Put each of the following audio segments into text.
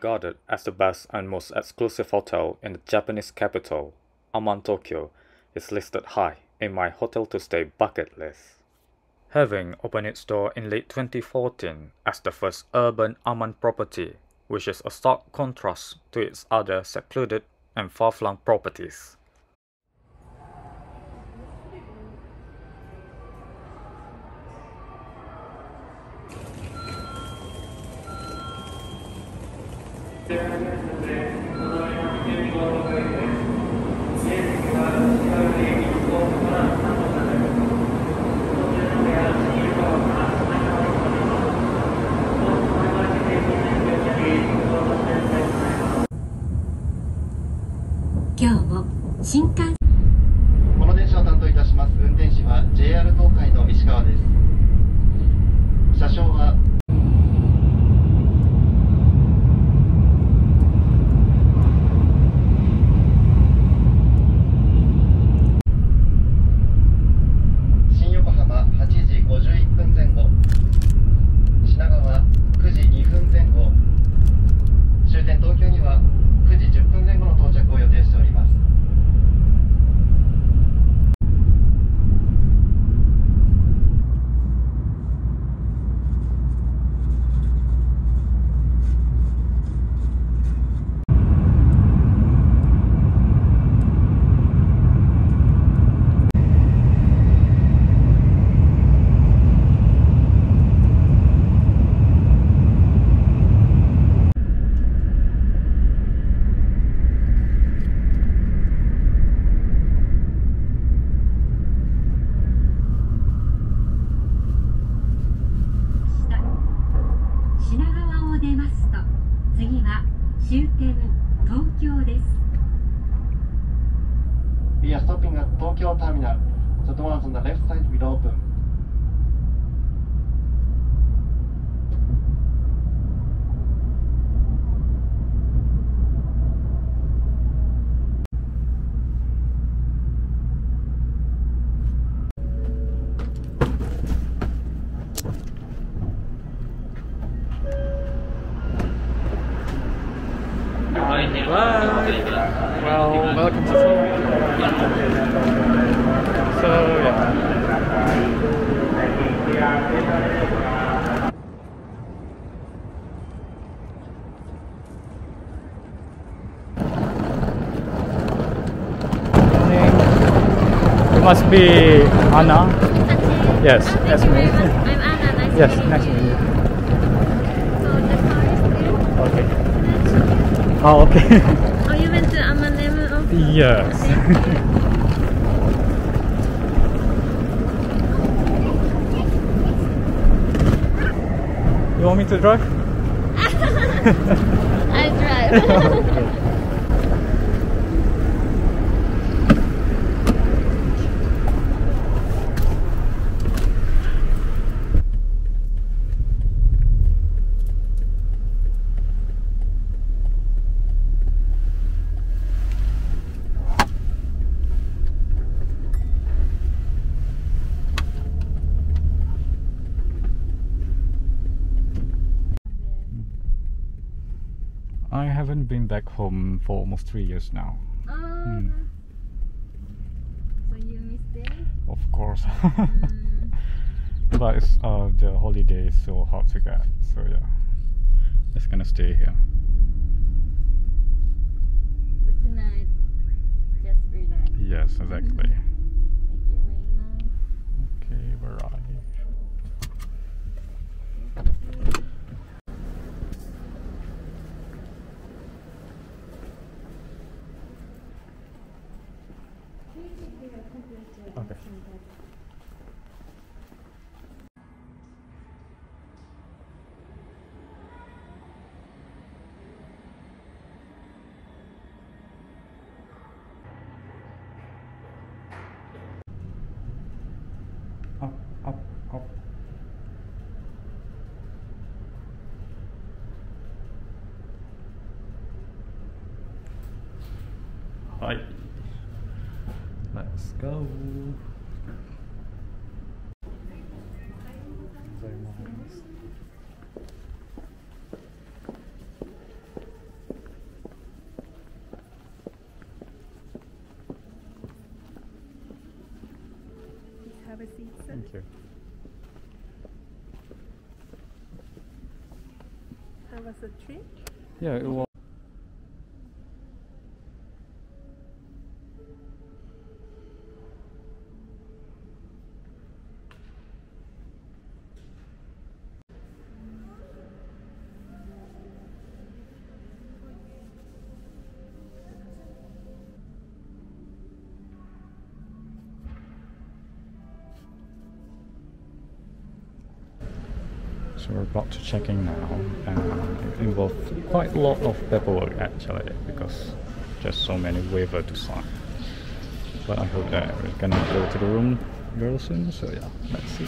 regarded as the best and most exclusive hotel in the Japanese capital, Aman Tokyo is listed high in my hotel to stay bucket list. Having opened its door in late 2014 as the first urban Aman property, which is a stark contrast to its other secluded and far-flung properties.この電車を担当いたします。運転士は JR 東海の石川です。車掌は新横浜8時51分前後、品川9時2分前後、終点東京には9時10分前後の到着を予定しております。We are stopping at Tokyo Terminal. The doors on the left side will open. Well, welcome to Seoul. So, yeah. You must be Anna. Yes, that's me. I'm Anna. Nice Yes, to meet nice to you. meet you. So the car is here. Okay. Oh, okay. Oh, you went to Amanema also? Yes. You want me to drive? I drive. I haven't been back home for almost 3 years now. Oh, so you missed it? Of course. But it's the holiday is so hard to get, so yeah, just gonna stay here. But tonight, just relax. Yes, exactly. Thank you very much. Okay, where are you? Okay. Up, up, up. Hi. Let's go. Very nice. have a seat, sir. Thank you. How was the trip? Yeah, it was. So we're about to check in now, and it involved quite a lot of paperwork actually, because there's so many waivers to sign. But I hope that we're gonna go to the room very soon, so yeah, let's see.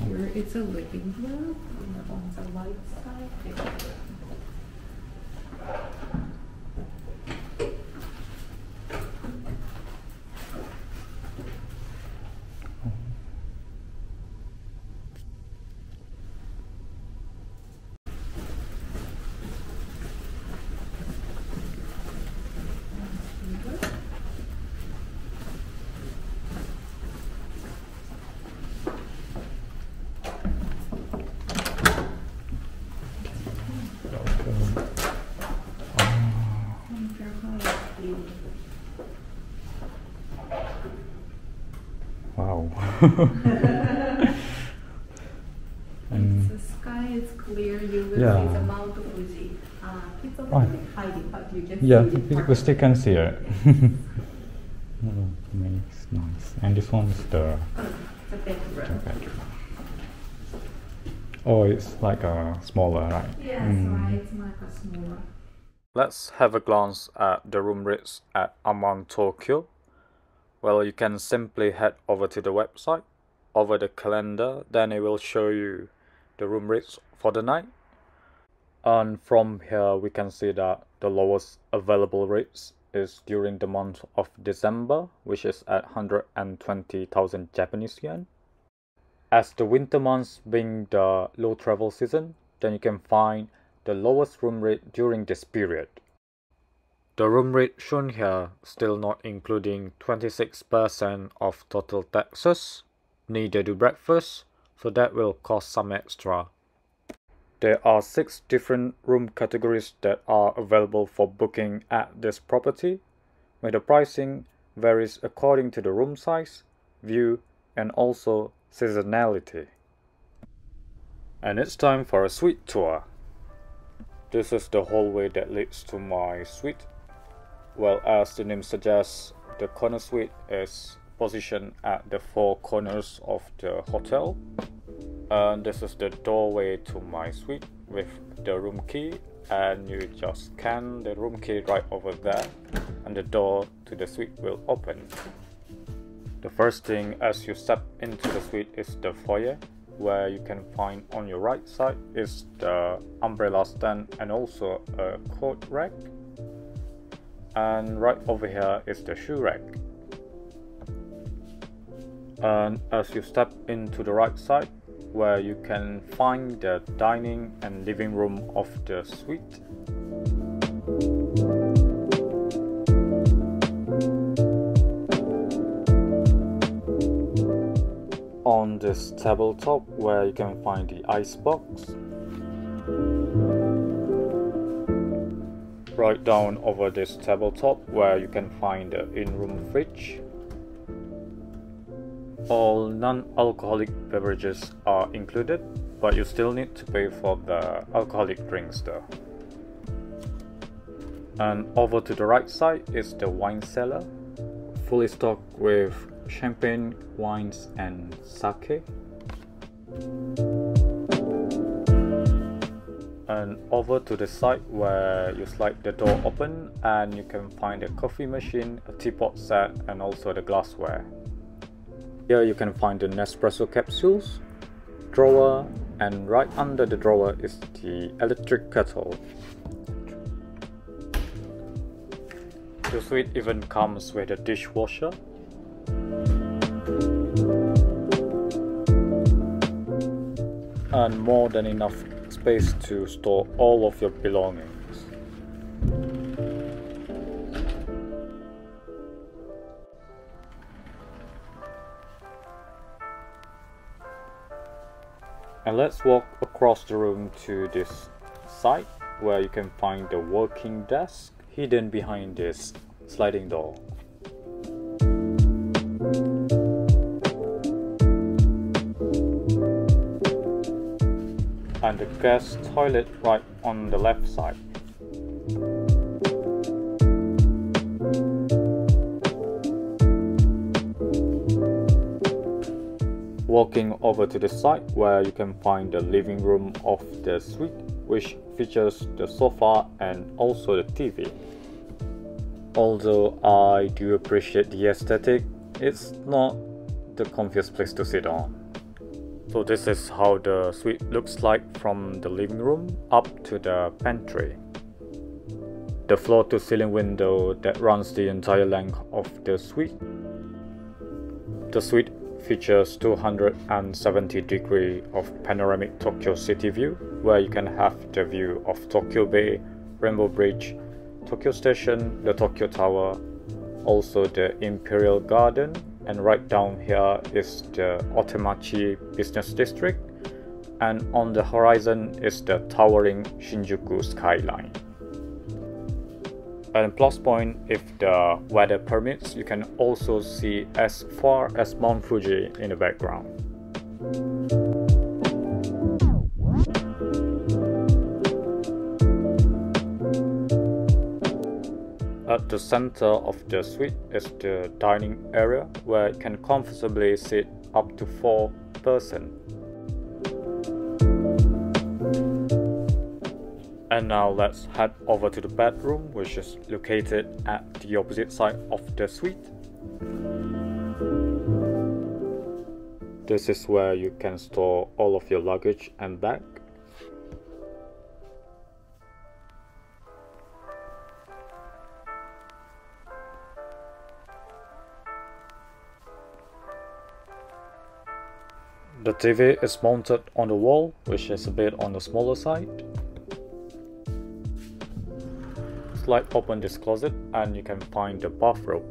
Here it's a living room, and on the right side. Wow. If the sky is clear, you will Yeah. see the Mount Fuji. It's a Oh. little bit hiding, but you can Yeah, see it. we still can see it. Oh, nice. And this one is the The bedroom. bedroom. Oh, it's like a smaller, right? Yes, right. It's like a smaller. Let's have a glance at the room rates at Aman Tokyo. Well, you can simply head over to the website, over the calendar, then it will show you the room rates for the night. And from here we can see that the lowest available rates is during the month of December, which is at 120,000 Japanese yen. As the winter months being the low travel season, then you can find the lowest room rate during this period. The room rate shown here still not including 26% of total taxes, neither do breakfast, so that will cost some extra. There are 6 different room categories that are available for booking at this property, where the pricing varies according to the room size, view, and also seasonality. And it's time for a suite tour. This is the hallway that leads to my suite. Well, as the name suggests, the corner suite is positioned at the 4 corners of the hotel. And this is the doorway to my suite with the room key, and you just scan the room key right over there and the door to the suite will open. The first thing as you step into the suite is the foyer, where you can find on your right side is the umbrella stand and also a coat rack. And right over here is the shoe rack. And as you step into the right side, where you can find the dining and living room of the suite. On this tabletop, where you can find the ice box. Right down over this tabletop, where you can find the in-room fridge. All non-alcoholic beverages are included, but you still need to pay for the alcoholic drinks though. And over to the right side is the wine cellar, fully stocked with champagne, wines and sake. And over to the side where you slide the door open and you can find a coffee machine, a teapot set and also the glassware. Here you can find the Nespresso capsules, drawer, and right under the drawer is the electric kettle. The suite even comes with a dishwasher. And more than enough space to store all of your belongings. And let's walk across the room to this side where you can find the working desk hidden behind this sliding door. And the guest toilet right on the left side. Walking over to the side where you can find the living room of the suite, which features the sofa and also the TV. Although I do appreciate the aesthetic, it's not the comfiest place to sit on. So this is how the suite looks like from the living room up to the pantry. The floor to ceiling window that runs the entire length of the suite. The suite features 270 degrees of panoramic Tokyo city view, where you can have the view of Tokyo Bay, Rainbow Bridge, Tokyo Station, the Tokyo Tower, also the Imperial Garden, and right down here is the Otemachi Business District, and on the horizon is the towering Shinjuku skyline. And plus point, if the weather permits, you can also see as far as Mount Fuji in the background. At the center of the suite is the dining area where it can comfortably sit up to 4 persons. And now let's head over to the bedroom, which is located at the opposite side of the suite. This is where you can store all of your luggage and bag. The TV is mounted on the wall, which is a bit on the smaller side. Slide open this closet and you can find the bathrobe.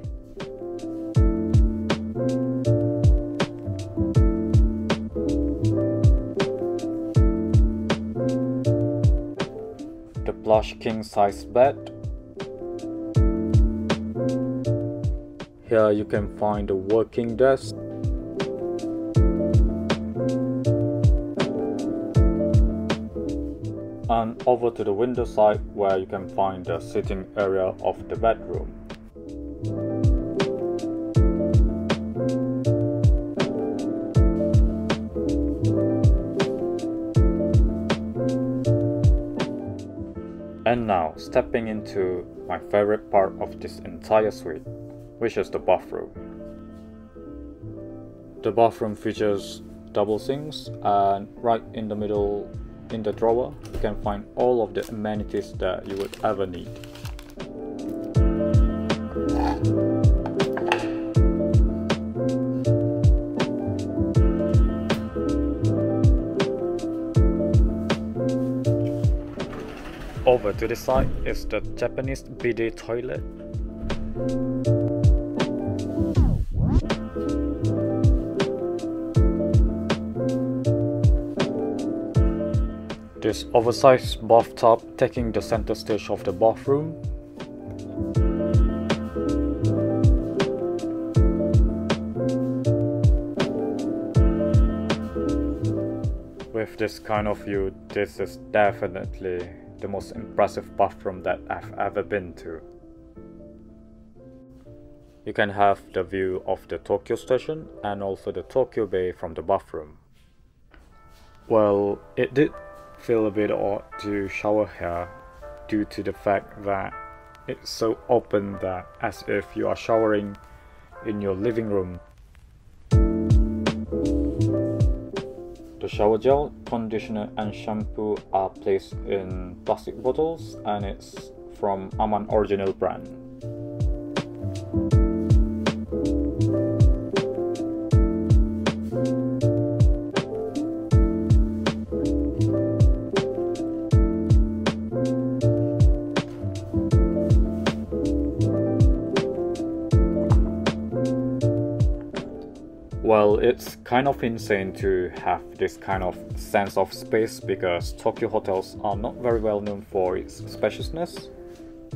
The plush king size bed. Here you can find the working desk. And over to the window side where you can find the sitting area of the bedroom. And now stepping into my favorite part of this entire suite, which is the bathroom. The bathroom features double sinks, and right in the middle in the drawer you can find all of the amenities that you would ever need. Over to the side is the Japanese bidet toilet. This oversized bathtub taking the center stage of the bathroom. With this kind of view, this is definitely the most impressive bathroom that I've ever been to. You can have the view of the Tokyo station and also the Tokyo Bay from the bathroom. Well, it did feel a bit odd to shower here due to the fact that it's so open that as if you are showering in your living room. The shower gel, conditioner and shampoo are placed in plastic bottles and it's from Aman Original brand. Well, it's kind of insane to have this kind of sense of space because Tokyo hotels are not very well known for its spaciousness.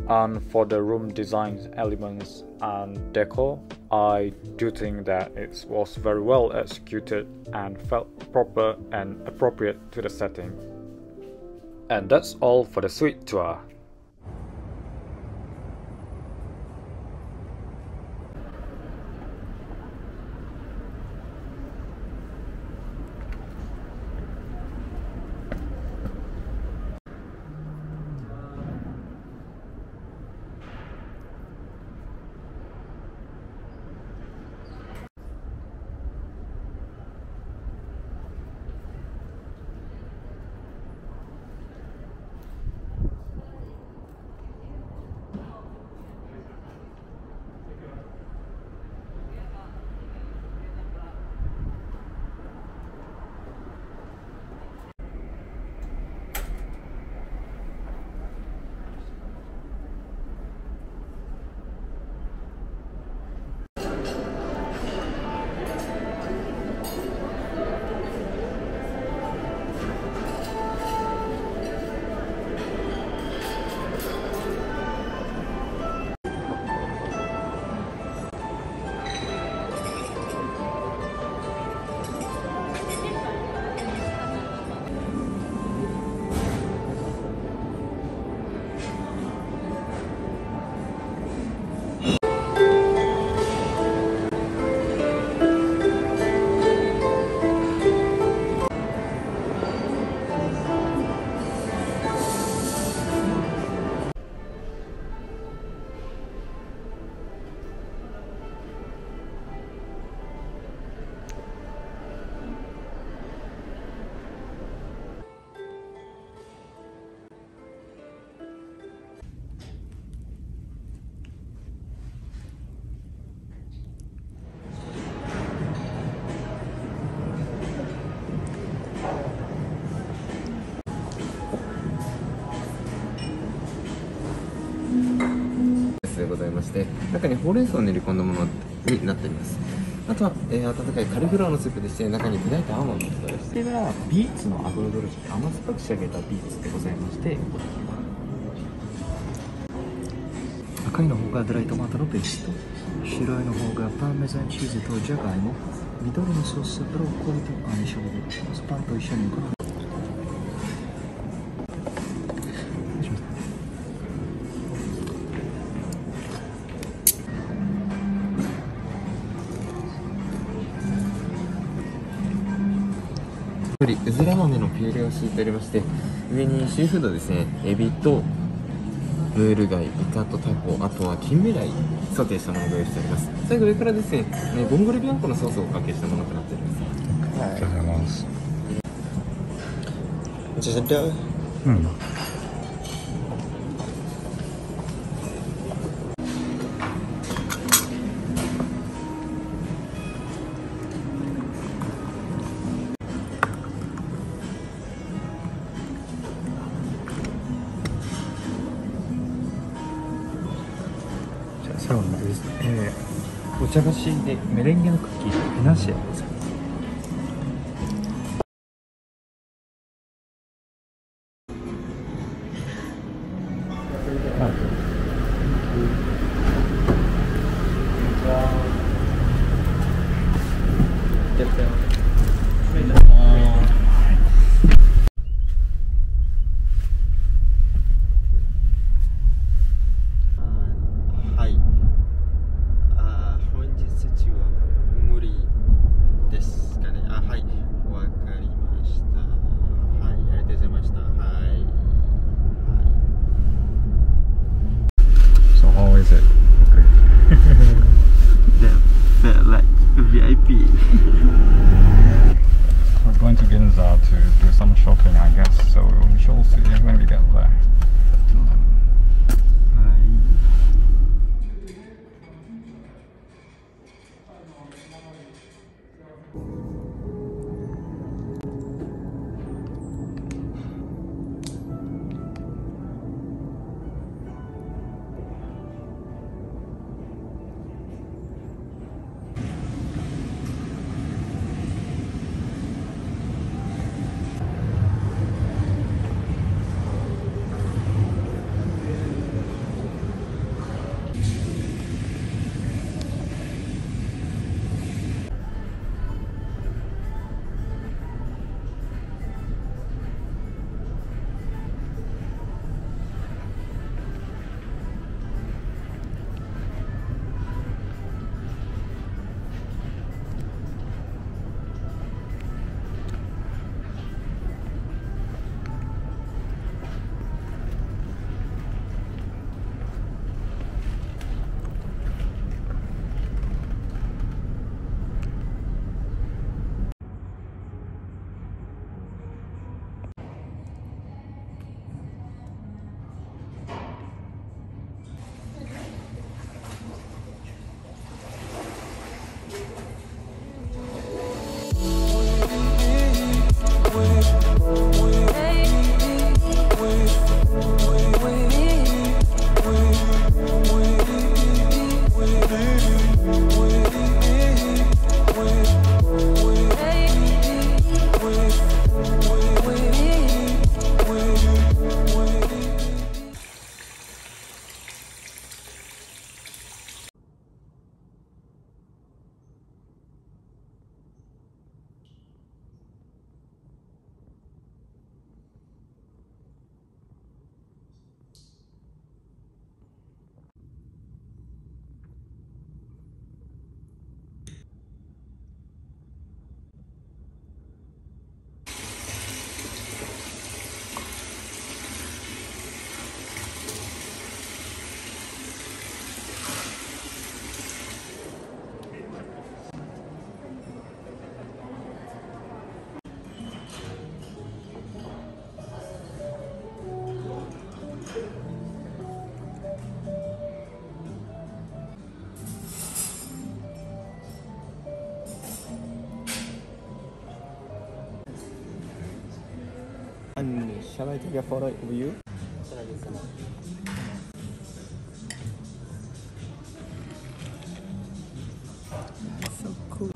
And for the room design elements and decor, I do think that it was very well executed and felt proper and appropriate to the setting. And that's all for the suite tour.でございまして、中にほうれん草を練り込んだものになっております。あとは、温かいカリフラワーのスープでして、中に砕いたアーモンドとです。これはビーツのアグロドルチェ、甘酸っぱく仕上げたビーツでございまして、赤いの方がドライトマトのペースト、白いの方がパーメザンチーズとジャガイモ、緑のソースブロッコリーと相性でスパンと一緒にうずら豆のピューレを敷いておりまして、上にシーフードですね、エビとムール貝、イカとタコ、あとは金目鯛ソテーしたものをご用意しております。最後上からですね、ボンゴレビアンコのソースをおかけしたものとなっております。ありがとうございます。最後にですね、お茶菓子でメレンゲのクッキーとフェナシアです。some shopping, I guess, so we shall see when we get there. Till then. はい。And shall I take a photo of you? So cool.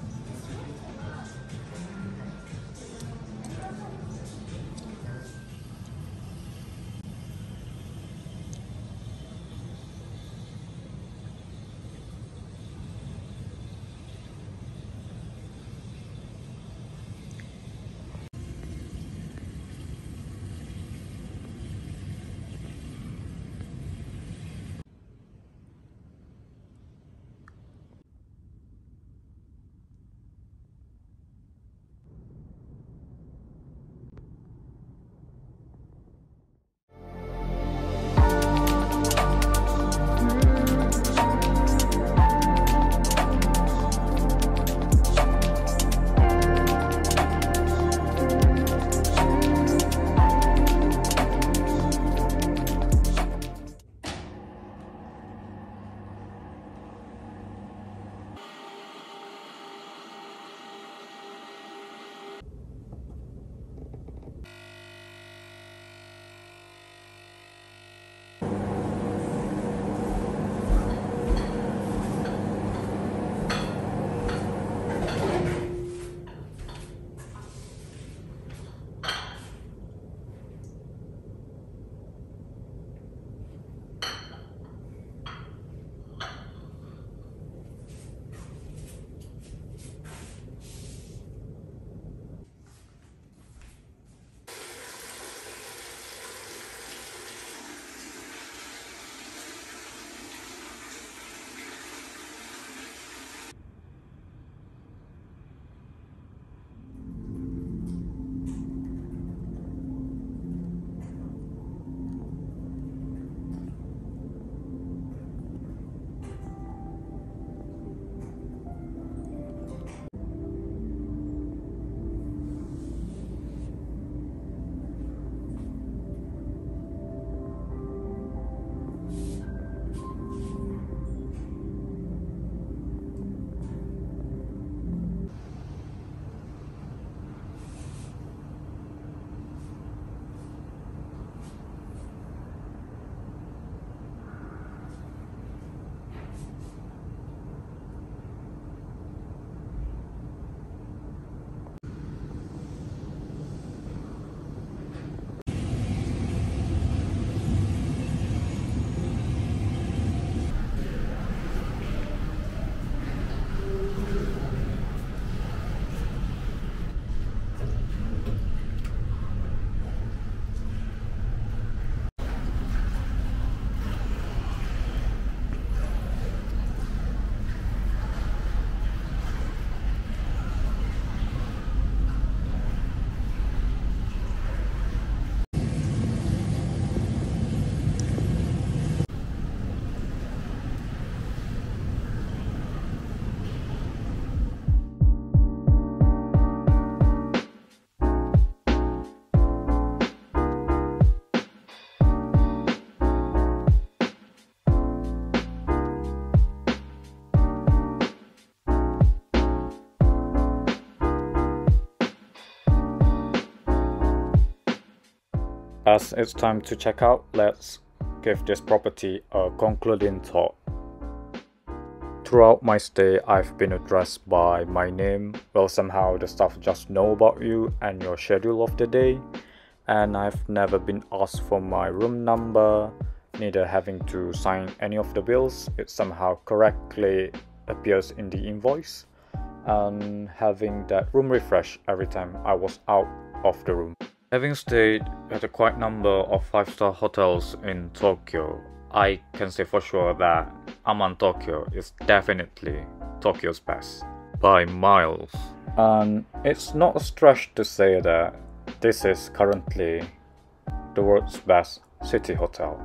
As it's time to check out, let's give this property a concluding thought. Throughout my stay, I've been addressed by my name. Well, somehow the staff just know about you and your schedule of the day, and I've never been asked for my room number, neither having to sign any of the bills. It somehow correctly appears in the invoice, and having that room refresh every time I was out of the room. Having stayed at a quite number of 5-star hotels in Tokyo, I can say for sure that Aman Tokyo is definitely Tokyo's best by miles. And it's not a stretch to say that this is currently the world's best city hotel.